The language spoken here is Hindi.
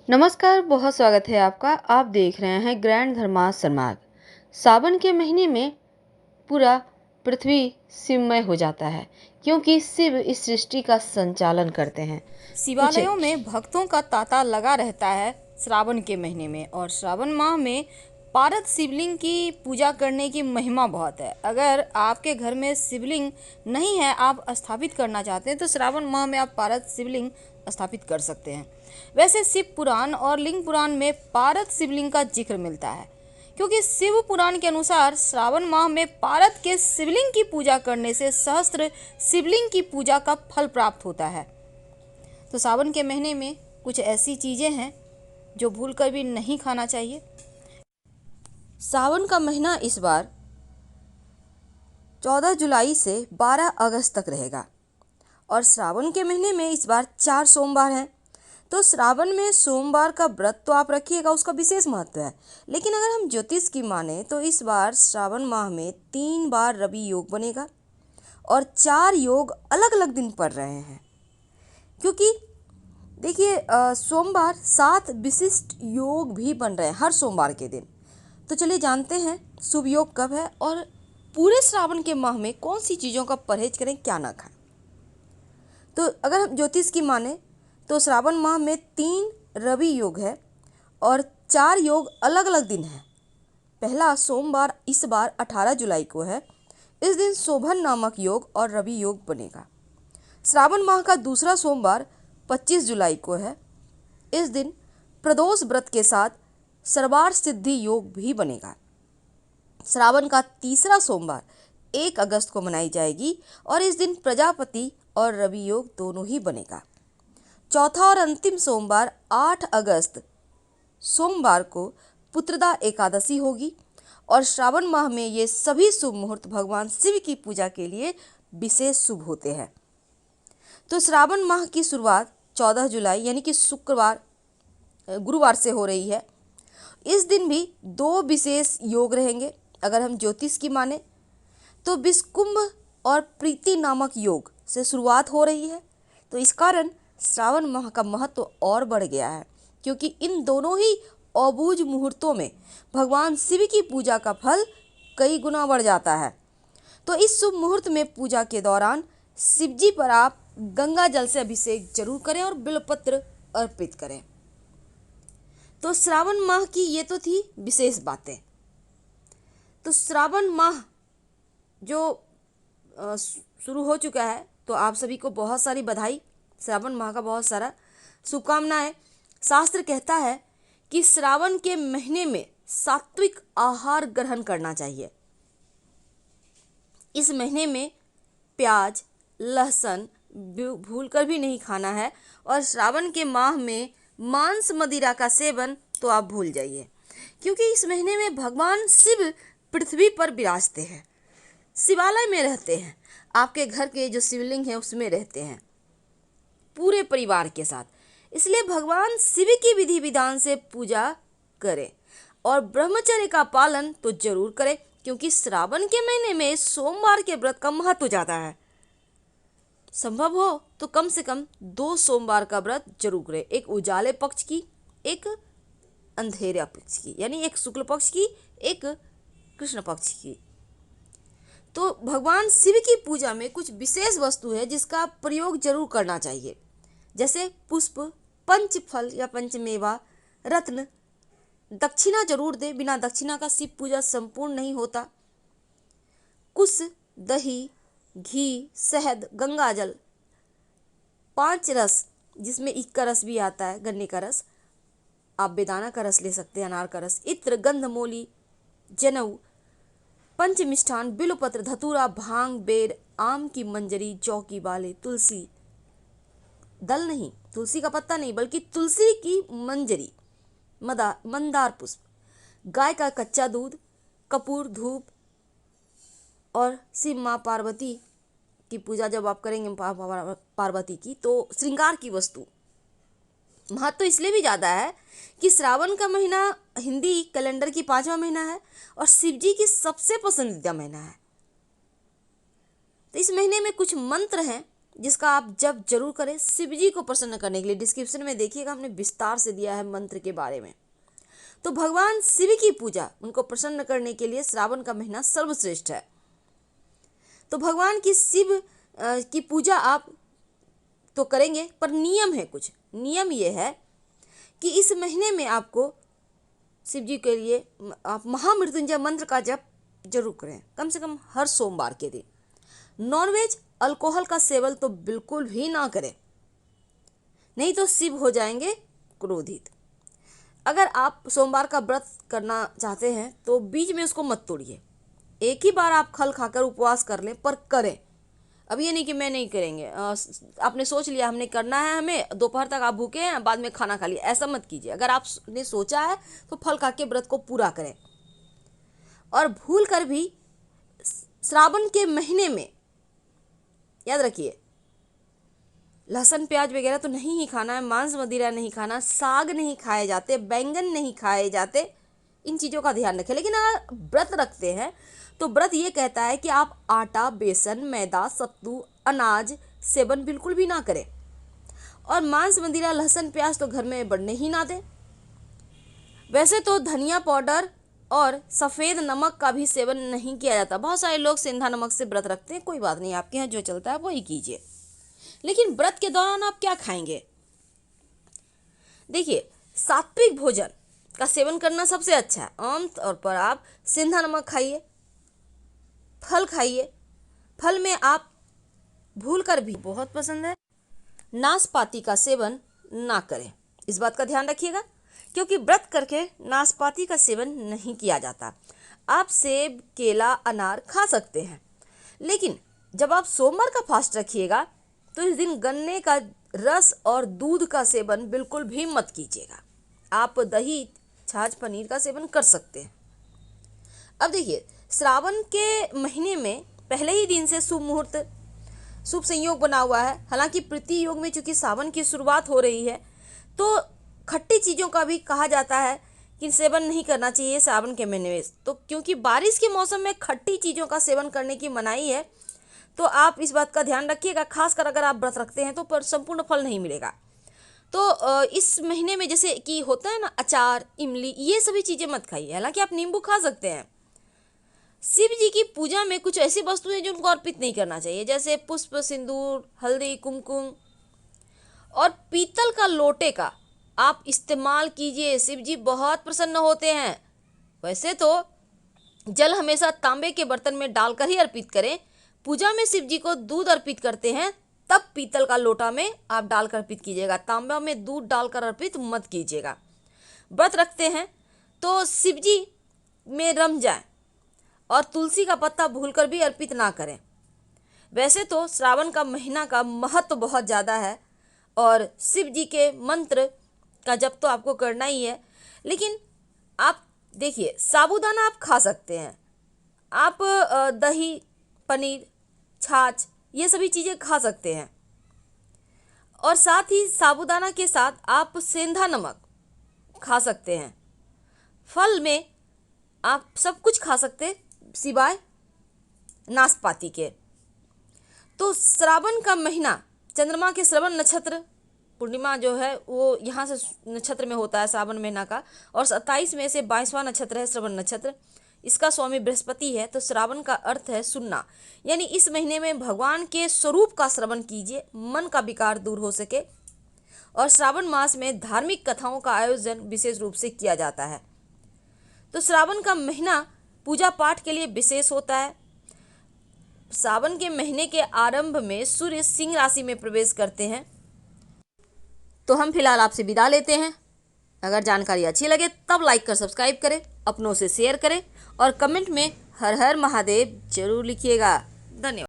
नमस्कार, बहुत स्वागत है आपका। आप देख रहे हैं ग्रैंड धर्मास सन्मार्ग। सावन के महीने में पूरा पृथ्वी शिवमय हो जाता है, क्योंकि शिव इस सृष्टि का संचालन करते हैं। कुछ शिवालयों में भक्तों का तांता लगा रहता है श्रावण के महीने में। और श्रावण माह में पारद शिवलिंग की पूजा करने की महिमा बहुत है। अगर आपके घर में शिवलिंग नहीं है, आप स्थापित करना चाहते हैं, तो श्रावण माह में आप पारद शिवलिंग स्थापित कर सकते हैं। वैसे शिव पुराण और लिंग पुराण में पारद शिवलिंग का जिक्र मिलता है, क्योंकि शिव पुराण के अनुसार श्रावण माह में पारद के शिवलिंग की पूजा करने से सहस्त्र शिवलिंग की पूजा का फल प्राप्त होता है। तो सावन के महीने में कुछ ऐसी चीज़ें हैं जो भूल कर भी नहीं खाना चाहिए। सावन का महीना इस बार 14 जुलाई से 12 अगस्त तक रहेगा। और श्रावण के महीने में इस बार 4 सोमवार हैं। तो श्रावण में सोमवार का व्रत तो आप रखिएगा, उसका विशेष महत्व है। लेकिन अगर हम ज्योतिष की माने तो इस बार श्रावण माह में 3 बार रवि योग बनेगा और 4 योग अलग अलग दिन पड़ रहे हैं। क्योंकि देखिए, सोमवार 7 विशिष्ट योग भी बन रहे हैं हर सोमवार के दिन। तो चलिए जानते हैं शुभ योग कब है और पूरे श्रावण के माह में कौन सी चीज़ों का परहेज करें, क्या ना खाएं। तो अगर हम ज्योतिष की माने तो श्रावण माह में 3 रवि योग है और 4 योग अलग अलग दिन है। पहला सोमवार इस बार 18 जुलाई को है। इस दिन शोभन नामक योग और रवि योग बनेगा। श्रावण माह का दूसरा सोमवार 25 जुलाई को है। इस दिन प्रदोष व्रत के साथ सर्वार्थ सिद्धि योग भी बनेगा। श्रावण का तीसरा सोमवार 1 अगस्त को मनाई जाएगी और इस दिन प्रजापति और रवि योग दोनों ही बनेगा। चौथा और अंतिम सोमवार 8 अगस्त सोमवार को पुत्रदा एकादशी होगी। और श्रावण माह में ये सभी शुभ मुहूर्त भगवान शिव की पूजा के लिए विशेष शुभ होते हैं। तो श्रावण माह की शुरुआत 14 जुलाई यानी कि शुक्रवार गुरुवार से हो रही है। इस दिन भी 2 विशेष योग रहेंगे। अगर हम ज्योतिष की माने तो विषकुंभ और प्रीति नामक योग से शुरुआत हो रही है। तो इस कारण श्रावण माह का महत्व और बढ़ गया है, क्योंकि इन दोनों ही अबूझ मुहूर्तों में भगवान शिव की पूजा का फल कई गुना बढ़ जाता है। तो इस शुभ मुहूर्त में पूजा के दौरान शिवजी पर आप गंगा जल से अभिषेक जरूर करें और बिल्वपत्र अर्पित करें। तो श्रावण माह की ये तो थी विशेष बातें। तो श्रावण माह जो शुरू हो चुका है, तो आप सभी को बहुत सारी बधाई। श्रावण माह का बहुत सारा शुभकामनाएं। शास्त्र कहता है कि श्रावण के महीने में सात्विक आहार ग्रहण करना चाहिए। इस महीने में प्याज लहसुन भूल कर भी नहीं खाना है। और श्रावण के माह में मांस मदिरा का सेवन तो आप भूल जाइए, क्योंकि इस महीने में भगवान शिव पृथ्वी पर विराजते हैं, शिवालय में रहते हैं। आपके घर के जो शिवलिंग है उसमें रहते हैं पूरे परिवार के साथ। इसलिए भगवान शिव की विधि विधान से पूजा करें और ब्रह्मचर्य का पालन तो जरूर करें, क्योंकि श्रावण के महीने में सोमवार के व्रत का महत्व ज्यादा है। संभव हो तो कम से कम 2 सोमवार का व्रत जरूर करें, एक उजाले पक्ष की, एक अंधेरे पक्ष की, यानी एक शुक्ल पक्ष की, एक कृष्ण पक्ष की। तो भगवान शिव की पूजा में कुछ विशेष वस्तु है जिसका प्रयोग जरूर करना चाहिए, जैसे पुष्प, पंचफल या पंचमेवा, रत्न। दक्षिणा जरूर दे, बिना दक्षिणा का शिव पूजा संपूर्ण नहीं होता। कुश, दही, घी, शहद, गंगा जल, 5 रस जिसमें ईख का रस भी आता है, गन्ने का रस, आप बेदाना का रस ले सकते हैं, अनार का रस, इत्र, गंधमोली, जनेऊ, पंच मिष्ठान, बिल्वपत्र, धतूरा, भांग, बेर, आम की मंजरी, जौ की बाले, तुलसी दल नहीं, तुलसी का पत्ता नहीं, बल्कि तुलसी की मंजरी, मंदार पुष्प, गाय का कच्चा दूध, कपूर, धूप। और शिव माँ पार्वती की पूजा जब आप करेंगे पार्वती की, तो श्रृंगार की वस्तु। महत्व तो इसलिए भी ज़्यादा है कि श्रावण का महीना हिंदी कैलेंडर की 5वां महीना है और शिव जी की सबसे पसंदीदा महीना है। तो इस महीने में कुछ मंत्र हैं जिसका आप जप जरूर करें शिव जी को प्रसन्न करने के लिए। डिस्क्रिप्शन में देखिएगा, हमने विस्तार से दिया है मंत्र के बारे में। तो भगवान शिव की पूजा, उनको प्रसन्न करने के लिए श्रावण का महीना सर्वश्रेष्ठ है। तो भगवान की शिव की पूजा आप तो करेंगे, पर नियम है कुछ। नियम ये है कि इस महीने में आपको शिव जी के लिए आप महामृत्युंजय मंत्र का जप जरूर करें, कम से कम हर सोमवार के दिन। नॉनवेज अल्कोहल का सेवन तो बिल्कुल भी ना करें, नहीं तो शिव हो जाएंगे क्रोधित। अगर आप सोमवार का व्रत करना चाहते हैं तो बीच में उसको मत तोड़िए। एक ही बार आप खल खाकर उपवास कर लें, पर करें। अब ये नहीं कि मैं नहीं करेंगे, आपने सोच लिया हमने करना है, हमें दोपहर तक आप भूखे हैं, बाद में खाना खा लिया, ऐसा मत कीजिए। अगर आपने सोचा है तो फल खा के व्रत को पूरा करें। और भूल कर भी श्रावण के महीने में याद रखिए, लहसुन प्याज वगैरह तो नहीं ही खाना है, मांस मदिरा नहीं खाना, साग नहीं खाए जाते, बैंगन नहीं खाए जाते, इन चीज़ों का ध्यान रखें। लेकिन अगर व्रत रखते हैं तो व्रत ये कहता है कि आप आटा, बेसन, मैदा, सत्तू, अनाज सेवन बिल्कुल भी ना करें। और मांस मदिरा, लहसुन प्याज तो घर में बढ़ने ही ना दें। वैसे तो धनिया पाउडर और सफ़ेद नमक का भी सेवन नहीं किया जाता। बहुत सारे लोग सेंधा नमक से व्रत रखते हैं, कोई बात नहीं, आपके यहाँ जो चलता है वही कीजिए। लेकिन व्रत के दौरान आप क्या खाएंगे? देखिए, सात्विक भोजन का सेवन करना सबसे अच्छा है। आमतौर पर आप सेंधा नमक खाइए, फल खाइए। फल में आप भूल कर भी, बहुत पसंद है, नाशपाती का सेवन ना करें। इस बात का ध्यान रखिएगा, क्योंकि व्रत करके नाशपाती का सेवन नहीं किया जाता। आप सेब, केला, अनार खा सकते हैं, लेकिन जब आप सोमवार का फास्ट रखिएगा तो इस दिन गन्ने का रस और दूध का सेवन बिल्कुल भी मत कीजिएगा। आप दही, छाछ, पनीर का सेवन कर सकते हैं। अब देखिए, श्रावण के महीने में पहले ही दिन से शुभ मुहूर्त, शुभ संयोग बना हुआ है। हालांकि प्रति योग में चूंकि सावन की शुरुआत हो रही है, तो खट्टी चीज़ों का भी कहा जाता है कि सेवन नहीं करना चाहिए सावन के महीने में। तो क्योंकि बारिश के मौसम में खट्टी चीज़ों का सेवन करने की मनाही है, तो आप इस बात का ध्यान रखिएगा। खासकर अगर आप व्रत रखते हैं तो पर संपूर्ण फल नहीं मिलेगा। तो इस महीने में जैसे कि होता है ना, अचार, इमली, ये सभी चीज़ें मत खाइए। हालांकि आप नींबू खा सकते हैं। शिव जी की पूजा में कुछ ऐसी वस्तुएं जो उनको अर्पित नहीं करना चाहिए, जैसे पुष्प, सिंदूर, हल्दी, कुमकुम और पीतल का लोटे का आप इस्तेमाल कीजिए। शिव जी बहुत प्रसन्न होते हैं। वैसे तो जल हमेशा तांबे के बर्तन में डालकर ही अर्पित करें। पूजा में शिव जी को दूध अर्पित करते हैं, तब पीतल का लोटा में आप डालकर अर्पित कीजिएगा। तांबा में दूध डालकर अर्पित मत कीजिएगा। व्रत रखते हैं तो शिव जी में रम जाए, और तुलसी का पत्ता भूलकर भी अर्पित ना करें। वैसे तो श्रावण का महीना का महत्व बहुत ज़्यादा है, और शिव जी के मंत्र का जप तो आपको करना ही है। लेकिन आप देखिए, साबूदाना आप खा सकते हैं, आप दही, पनीर, छाछ, ये सभी चीज़ें खा सकते हैं। और साथ ही साबूदाना के साथ आप सेंधा नमक खा सकते हैं। फल में आप सब कुछ खा सकते हैं सिवाय नाशपाती के। तो श्रावण का महीना, चंद्रमा के श्रवण नक्षत्र पूर्णिमा जो है वो यहाँ से नक्षत्र में होता है श्रावण महीना का, और 27 में से 22वां नक्षत्र है श्रवण नक्षत्र। इसका स्वामी बृहस्पति है। तो श्रावण का अर्थ है सुनना, यानी इस महीने में भगवान के स्वरूप का श्रवण कीजिए, मन का विकार दूर हो सके। और श्रावण मास में धार्मिक कथाओं का आयोजन विशेष रूप से किया जाता है। तो श्रावण का महीना पूजा पाठ के लिए विशेष होता है। सावन के महीने के आरंभ में सूर्य सिंह राशि में प्रवेश करते हैं। तो हम फिलहाल आपसे विदा लेते हैं। अगर जानकारी अच्छी लगे तब लाइक कर सब्सक्राइब करें, अपनों से शेयर करें, और कमेंट में हर हर महादेव जरूर लिखिएगा। धन्यवाद।